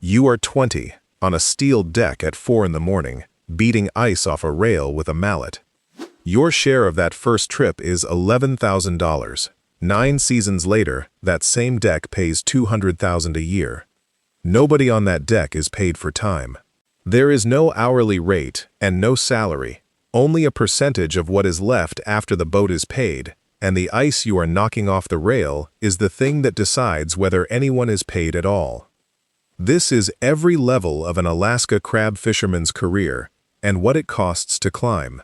You are 20, on a steel deck at 4 in the morning, beating ice off a rail with a mallet. Your share of that first trip is $11,000. 9 seasons later, that same deck pays $200,000 a year. Nobody on that deck is paid for time. There is no hourly rate and no salary, only a percentage of what is left after the boat is paid, and the ice you are knocking off the rail is the thing that decides whether anyone is paid at all. This is every level of an Alaska crab fisherman's career and what it costs to climb.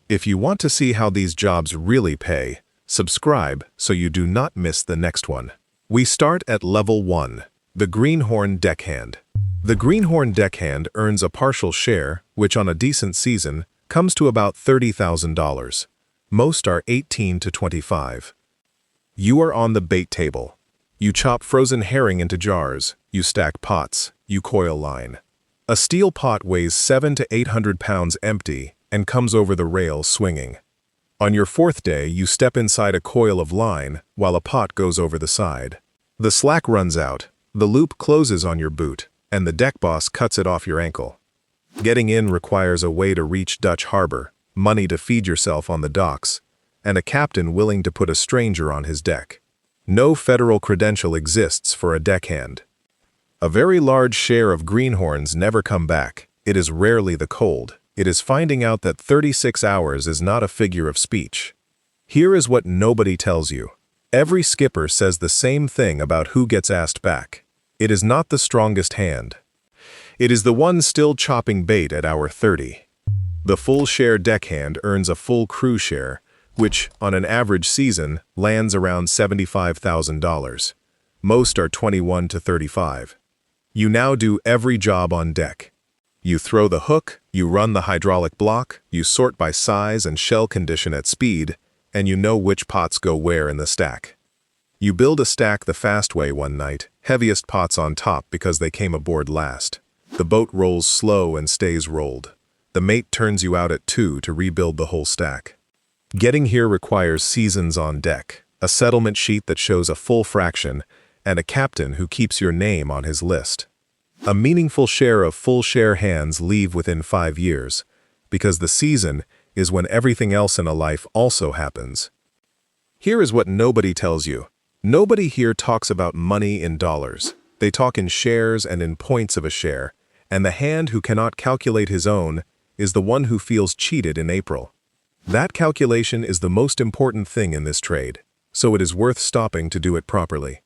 If you want to see how these jobs really pay, subscribe so you do not miss the next one. We start at Level 1, the Greenhorn deckhand. The Greenhorn deckhand earns a partial share, which on a decent season comes to about $30,000. Most are 18 to 25. You are on the bait table. You chop frozen herring into jars, you stack pots, you coil line. A steel pot weighs 700 to 800 pounds empty and comes over the rail swinging. On your 4th day, you step inside a coil of line while a pot goes over the side. The slack runs out, the loop closes on your boot, and the deck boss cuts it off your ankle. Getting in requires a way to reach Dutch Harbor, money to feed yourself on the docks, and a captain willing to put a stranger on his deck. No federal credential exists for a deckhand. A very large share of greenhorns never come back. It is rarely the cold. It is finding out that 36 hours is not a figure of speech. Here is what nobody tells you. Every skipper says the same thing about who gets asked back. It is not the strongest hand. It is the one still chopping bait at hour 30. The full share deckhand earns a full crew share, which, on an average season, lands around $75,000. Most are 21 to 35. You now do every job on deck. You throw the hook, you run the hydraulic block, you sort by size and shell condition at speed, and you know which pots go where in the stack. You build a stack the fast way one night, heaviest pots on top because they came aboard last. The boat rolls slow and stays rolled. The mate turns you out at 2 to rebuild the whole stack. Getting here requires seasons on deck, a settlement sheet that shows a full fraction, and a captain who keeps your name on his list. A meaningful share of full share hands leave within 5 years, because the season is when everything else in a life also happens. Here is what nobody tells you. Nobody here talks about money in dollars. They talk in shares and in points of a share, and the hand who cannot calculate his own is the one who feels cheated in April. That calculation is the most important thing in this trade, so it is worth stopping to do it properly.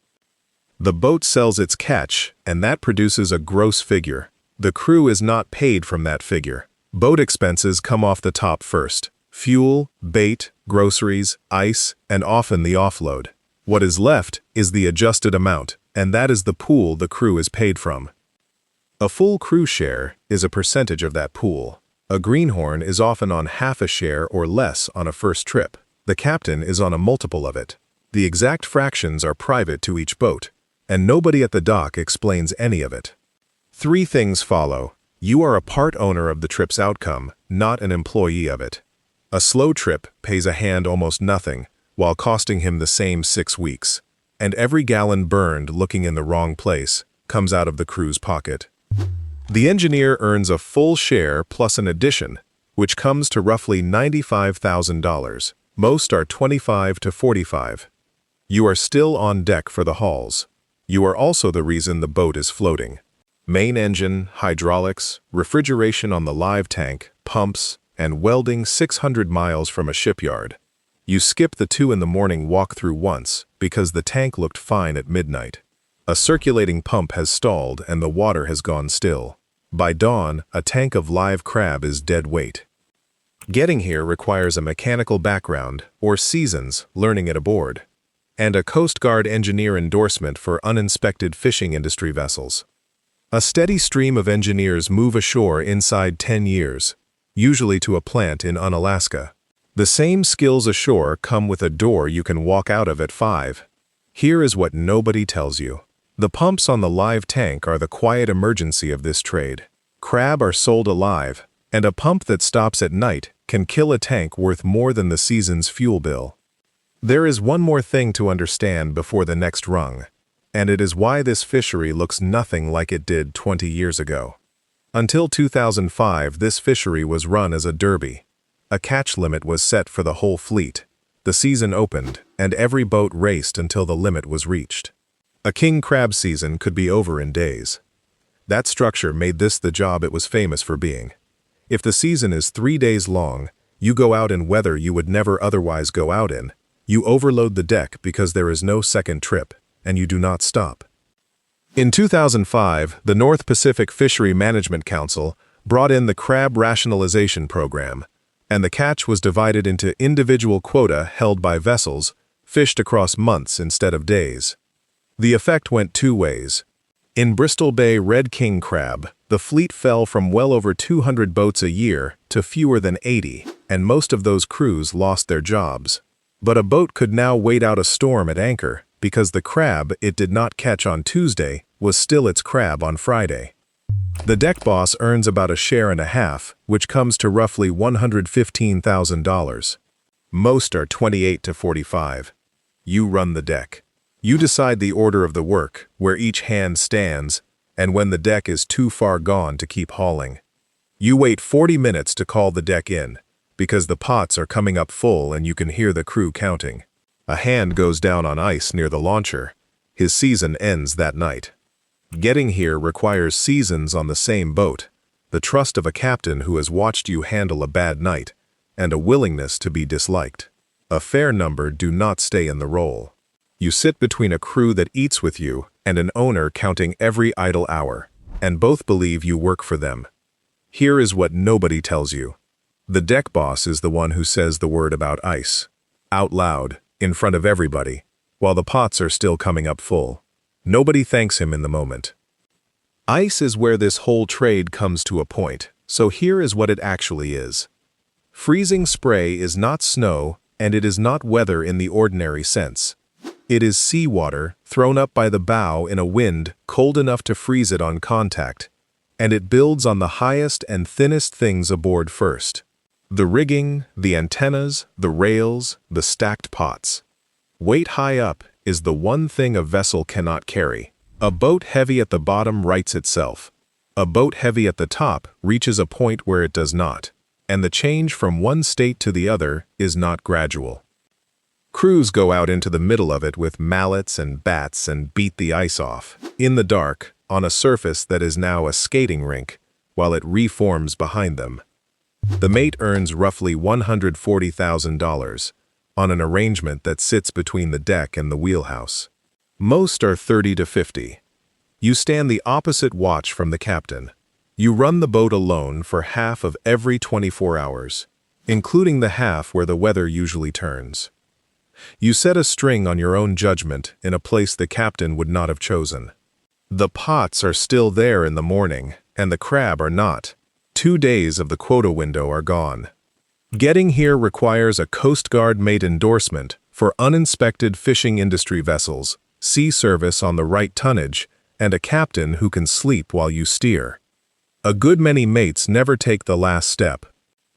The boat sells its catch, and that produces a gross figure. The crew is not paid from that figure. Boat expenses come off the top first: fuel, bait, groceries, ice, and often the offload. What is left is the adjusted amount, and that is the pool the crew is paid from. A full crew share is a percentage of that pool. A greenhorn is often on half a share or less on a first trip. The captain is on a multiple of it. The exact fractions are private to each boat, and nobody at the dock explains any of it. 3 things follow. You are a part owner of the trip's outcome, not an employee of it. A slow trip pays a hand almost nothing, while costing him the same 6 weeks, and every gallon burned looking in the wrong place comes out of the crew's pocket. The engineer earns a full share plus an addition, which comes to roughly $95,000. Most are 25 to 45. You are still on deck for the hauls. You are also the reason the boat is floating. Main engine, hydraulics, refrigeration on the live tank, pumps, and welding 600 miles from a shipyard. You skip the 2 in the morning walk-through once because the tank looked fine at midnight. A circulating pump has stalled and the water has gone still. By dawn, a tank of live crab is dead weight. Getting here requires a mechanical background or seasons learning it aboard, and a Coast Guard engineer endorsement for uninspected fishing industry vessels. A steady stream of engineers move ashore inside 10 years, usually to a plant in Unalaska. The same skills ashore come with a door you can walk out of at 5. Here is what nobody tells you. The pumps on the live tank are the quiet emergency of this trade. Crab are sold alive, and a pump that stops at night can kill a tank worth more than the season's fuel bill. There is one more thing to understand before the next rung. and it is why this fishery looks nothing like it did 20 years ago. Until 2005, this fishery was run as a derby. A catch limit was set for the whole fleet. The season opened, and every boat raced until the limit was reached. A king crab season could be over in days. That structure made this the job it was famous for being. If the season is 3 days long, you go out in weather you would never otherwise go out in. You overload the deck because there is no second trip, and you do not stop. In 2005, the North Pacific Fishery Management Council brought in the Crab Rationalization Program, and the catch was divided into individual quota held by vessels, fished across months instead of days. The effect went two ways. In Bristol Bay red king crab, the fleet fell from well over 200 boats a year to fewer than 80, and most of those crews lost their jobs. But a boat could now wait out a storm at anchor, because the crab it did not catch on Tuesday was still its crab on Friday. The deck boss earns about a share and a half, which comes to roughly $115,000. Most are 28 to 45. You run the deck. You decide the order of the work, where each hand stands, and when the deck is too far gone to keep hauling. You wait 40 minutes to call the deck in, because the pots are coming up full and you can hear the crew counting. A hand goes down on ice near the launcher. His season ends that night. Getting here requires seasons on the same boat, the trust of a captain who has watched you handle a bad night, and a willingness to be disliked. A fair number do not stay in the role. You sit between a crew that eats with you and an owner counting every idle hour, and both believe you work for them. Here is what nobody tells you. The deck boss is the one who says the word about ice, out loud, in front of everybody, while the pots are still coming up full. Nobody thanks him in the moment. Ice is where this whole trade comes to a point, so here is what it actually is. Freezing spray is not snow, and it is not weather in the ordinary sense. It is seawater thrown up by the bow in a wind cold enough to freeze it on contact, and it builds on the highest and thinnest things aboard first. The rigging, the antennas, the rails, the stacked pots. Weight high up is the one thing a vessel cannot carry. A boat heavy at the bottom rights itself. A boat heavy at the top reaches a point where it does not, and the change from one state to the other is not gradual. Crews go out into the middle of it with mallets and bats and beat the ice off, in the dark, on a surface that is now a skating rink, while it reforms behind them. The mate earns roughly $140,000 on an arrangement that sits between the deck and the wheelhouse. Most are 30 to 50. You stand the opposite watch from the captain. You run the boat alone for half of every 24 hours, including the half where the weather usually turns. You set a string on your own judgment in a place the captain would not have chosen. The pots are still there in the morning, and the crab are not. 2 days of the quota window are gone. Getting here requires a Coast Guard-made endorsement for uninspected fishing industry vessels, sea service on the right tonnage, and a captain who can sleep while you steer. A good many mates never take the last step.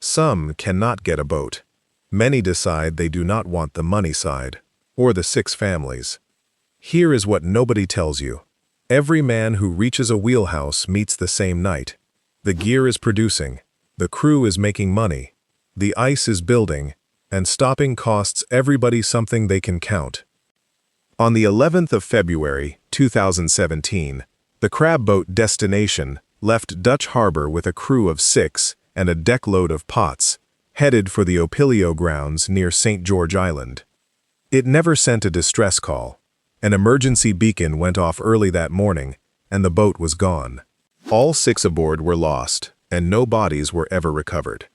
Some cannot get a boat. Many decide they do not want the money side, or the 6 families. Here is what nobody tells you. Every man who reaches a wheelhouse meets the same night. The gear is producing, the crew is making money, the ice is building, and stopping costs everybody something they can count. On the 11th of February, 2017, the crab boat Destination left Dutch Harbor with a crew of 6 and a deckload of pots, headed for the Opilio grounds near St. George Island. It never sent a distress call. An emergency beacon went off early that morning, and the boat was gone. All 6 aboard were lost, and no bodies were ever recovered.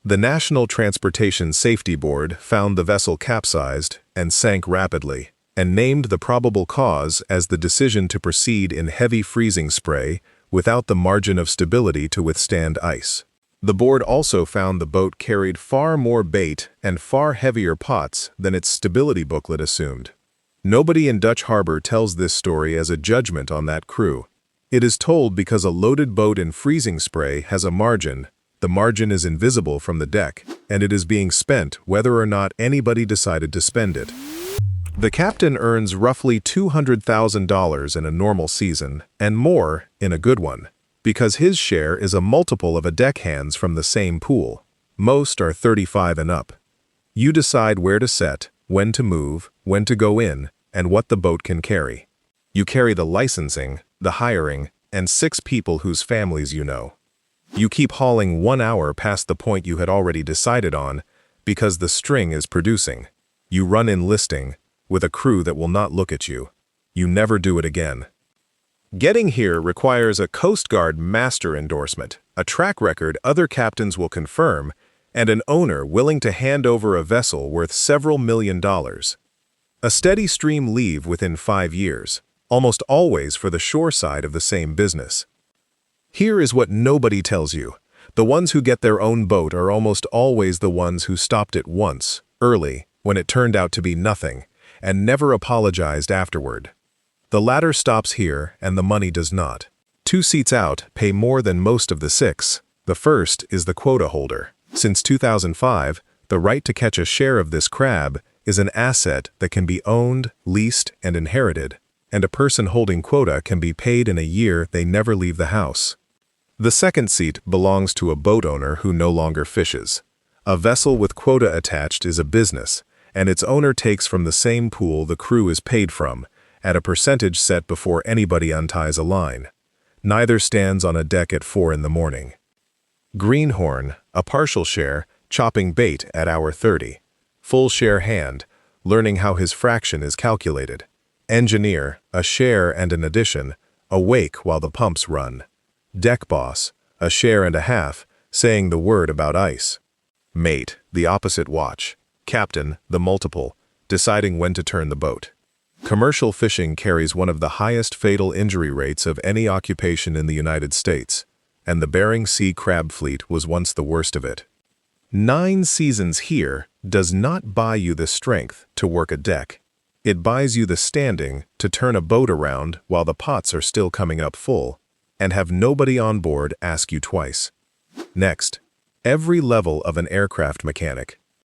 The National Transportation Safety Board found the vessel capsized and sank rapidly, and named the probable cause as the decision to proceed in heavy freezing spray without the margin of stability to withstand ice. The board also found the boat carried far more bait and far heavier pots than its stability booklet assumed. Nobody in Dutch Harbor tells this story as a judgment on that crew. It is told because a loaded boat in freezing spray has a margin. The margin is invisible from the deck, and it is being spent whether or not anybody decided to spend it. The captain earns roughly $200,000 in a normal season, and more in a good one, because his share is a multiple of a deckhand's from the same pool. Most are 35 and up. You decide where to set, when to move, when to go in, and what the boat can carry. You carry the licensing, the hiring, and 6 people whose families you know. You keep hauling 1 hour past the point you had already decided on because the string is producing. You run in listing with a crew that will not look at you. You never do it again. Getting here requires a Coast Guard master endorsement, a track record other captains will confirm, and an owner willing to hand over a vessel worth several $1,000,000. A steady stream leave within 5 years, almost always for the shore side of the same business. Here is what nobody tells you. The ones who get their own boat are almost always the ones who stopped it once, early, when it turned out to be nothing, and never apologized afterward. The latter stops here, and the money does not. 2 seats out pay more than most of the 6. The first is the quota holder. Since 2005, the right to catch a share of this crab is an asset that can be owned, leased, and inherited, and a person holding quota can be paid in a year they never leave the house. The second seat belongs to a boat owner who no longer fishes. A vessel with quota attached is a business, and its owner takes from the same pool the crew is paid from, at a percentage set before anybody unties a line. Neither stands on a deck at 4 in the morning. Greenhorn, a partial share, chopping bait at hour 30. Full share hand, learning how his fraction is calculated. Engineer, a share and an addition, awake while the pumps run. Deck boss, a share and a half, saying the word about ice. Mate, the opposite watch. Captain, the multiple, deciding when to turn the boat. Commercial fishing carries one of the highest fatal injury rates of any occupation in the United States, and the Bering Sea crab fleet was once the worst of it. 9 seasons here does not buy you the strength to work a deck. It buys you the standing to turn a boat around while the pots are still coming up full, and have nobody on board ask you twice. Next, every level of an aircraft mechanic,